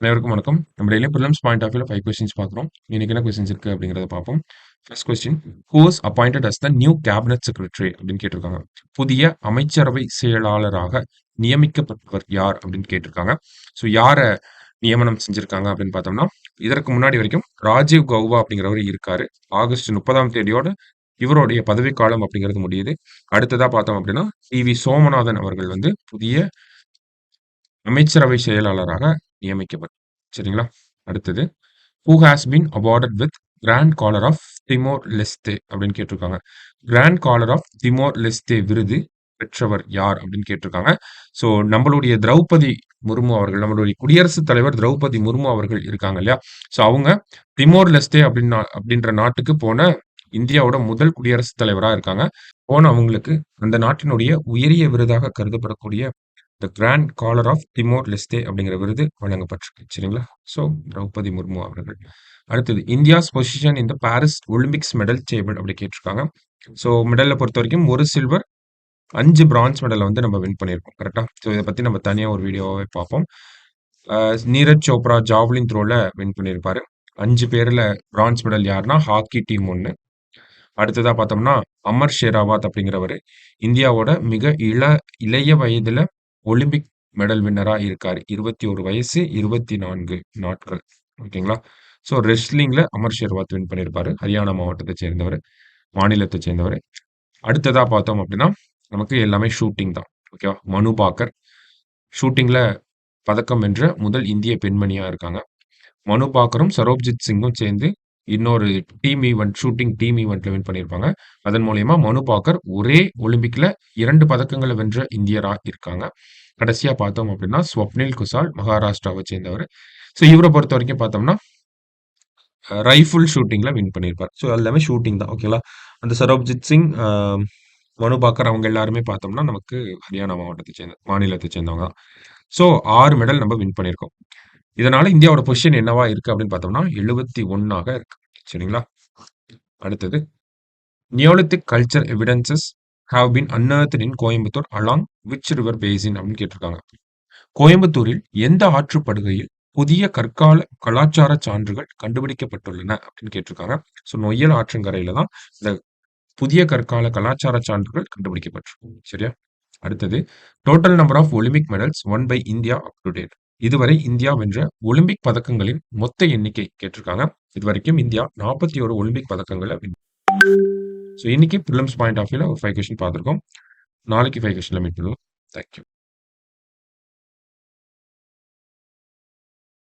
அனைவருக்கும் வணக்கம். நம்ம டெய்லியும் பிரிலிம்ஸ் பாயிண்ட் ஆஃப் வியூல 5 கொஸ்டின்ஸ் பார்க்குறோம். இன்னைக்கு என்ன கொஸ்டின்ஸ் இருக்கு அப்படிங்கிறத பார்ப்போம். First question, who was appointed as the new cabinet secretary அப்படின்னு கேட்டிருக்காங்க. புதிய அமைச்சரவை செயலாளராக நியமிக்கப்பட்டவர் யார் அப்படின்னு கேட்டிருக்காங்க. ஸோ யாரை நியமனம் செஞ்சிருக்காங்க அப்படின்னு பார்த்தோம்னா, இதற்கு முன்னாடி வரைக்கும் ராஜீவ் கௌபா அப்படிங்கிறவர் இருக்காரு. ஆகஸ்ட் 30ஆம் தேதியோட இவருடைய பதவிக்காலம் அப்படிங்கிறது முடியுது. அடுத்ததா பார்த்தோம் அப்படின்னா, சோமநாதன் அவர்கள் வந்து புதிய அமைச்சரவை செயலாளராக நியமிக்கப்பட்டார். சரிங்களா? அடுத்தது, who has been awarded with grand collar of Timor Leste அப்படின்னு கேட்டிருக்காங்க. Grand collar of Timor Leste விருது பெற்றவர் யார் அப்படின்னு கேட்டிருக்காங்க. ஸோ நம்மளுடைய திரௌபதி முர்மு அவர்கள், நம்மளுடைய குடியரசுத் தலைவர் திரௌபதி முர்மு அவர்கள் இருக்காங்க இல்லையா? ஸோ அவங்க திமோர் லெஸ்தே அப்படின்ற நாட்டுக்கு போன இந்தியாவோட முதல் குடியரசுத் தலைவரா இருக்காங்க. போன அவங்களுக்கு அந்த நாட்டினுடைய உயரிய விருதாக கருதப்படக்கூடிய த கிராண்ட் காலர் ஆஃப் திமோர் லெஸ்தே அப்படிங்கிற விருது வழங்கப்பட்டிருக்கு. சரிங்களா? ஸோ திரௌபதி முர்மு அவர்கள். அடுத்தது, இந்தியாஸ் பொசிஷன் இந்த பாரிஸ் ஒலிம்பிக்ஸ் மெடல் டேபிள் அப்படி கேட்டிருக்காங்க. ஸோ மெடலை பொறுத்த வரைக்கும் ஒரு சில்வர் 5 பிரான்ஸ் மெடலை வந்து நம்ம வின் பண்ணியிருக்கோம். கரெக்டா? ஸோ இதை பத்தி நம்ம தனியா ஒரு வீடியோவே பார்ப்போம். நீரஜ் சோப்ரா ஜாவ்லின் த்ரோல வின் பண்ணியிருப்பாரு. 5 பேர்ல பிரான்ஸ் மெடல் யாருன்னா ஹாக்கி டீம் ஒன்று. அடுத்ததா பார்த்தோம்னா அமர் ஷெராவத் அப்படிங்கிறவர் இந்தியாவோட மிக இளைய வயதுல ஒலிம்பிக் மெடல் வின்னரா இருக்காரு. 21 வயசு 24 நாட்கள். ஓகேங்களா? ஸோ ரெஸ்லிங்ல அமர் ஷெர்வாத் வின் பண்ணியிருப்பாரு. ஹரியானா மாவட்டத்தை சேர்ந்தவர், மாநிலத்தை சேர்ந்தவர். அடுத்ததா பார்த்தோம் அப்படின்னா நமக்கு எல்லாமே ஷூட்டிங் தான். ஓகேவா? மனு பாக்கர் ஷூட்டிங்ல பதக்கம் வென்ற முதல் இந்திய பெண்மணியா இருக்காங்க. மனு பாக்கரும் சரோப்ஜித் சிங்கும் சேர்ந்து இன்னொரு ஷூட்டிங் டீம் ஈவெண்ட்ல வின் பண்ணியிருப்பாங்க. அதன் மூலியமா மனு பாக்கர் ஒரே ஒலிம்பிக்ல 2 பதக்கங்களை வென்ற இந்தியரா இருக்காங்க. கடைசியா பார்த்தோம் அப்படின்னா ஸ்வப்னில் குசால் மகாராஷ்டிராவை சேர்ந்தவர். ஸோ இவரை பொறுத்த வரைக்கும் பார்த்தோம்னா ரைஃபிள் ஷூட்டிங்ல வின் பண்ணியிருப்பார். ஸோ எல்லாமே ஷூட்டிங் தான். ஓகேங்களா? அந்த சரோப்ஜித் சிங், மனு பாக்கர் அவங்க எல்லாருமே பார்த்தோம்னா நமக்கு ஹரியானா மாநிலத்தை சேர்ந்தவங்க தான். ஸோ 6 மெடல் நம்ம வின் பண்ணியிருக்கோம். இதனால இந்தியாவோட பொசிஷன் என்னவா இருக்கு அப்படின்னு பார்த்தோம்னா 71ஆக இருக்கு. சரிங்களா? அடுத்தது, neolithic culture evidences have been unearthed in Coimbatore along which river basin அப்படின்னு கேட்டிருக்காங்க. கோயம்புத்தூரில் எந்த ஆற்றுப்படுகையில் புதிய கற்கால கலாச்சார சான்றுகள் கண்டுபிடிக்கப்பட்டுள்ளன அப்படின்னு கேட்டிருக்காங்க. ஸோ நொய்யல் ஆற்றங்கரையில தான் இந்த புதிய கற்கால கலாச்சார சான்றுகள் கண்டுபிடிக்கப்பட்டிருக்கும். சரியா? அடுத்தது, total number of Olympic medals won by India up to date. இதுவரை இந்தியா வென்ற ஒலிம்பிக் பதக்கங்களின் மொத்த எண்ணிக்கை கேட்டிருக்காங்க. இதுவரைக்கும் இந்தியா 41 ஒலிம்பிக் பதக்கங்களை ஸோ இன்னைக்கு ப்ரிலிம்ஸ் பாயிண்ட் ஆஃப் வியூல ஒரு 5 கொஸ்டின் பார்த்துருக்கோம். நாளைக்கு 5 கொஸ்டின்ல மீட் பண்ணுவோம். தேங்க்யூ.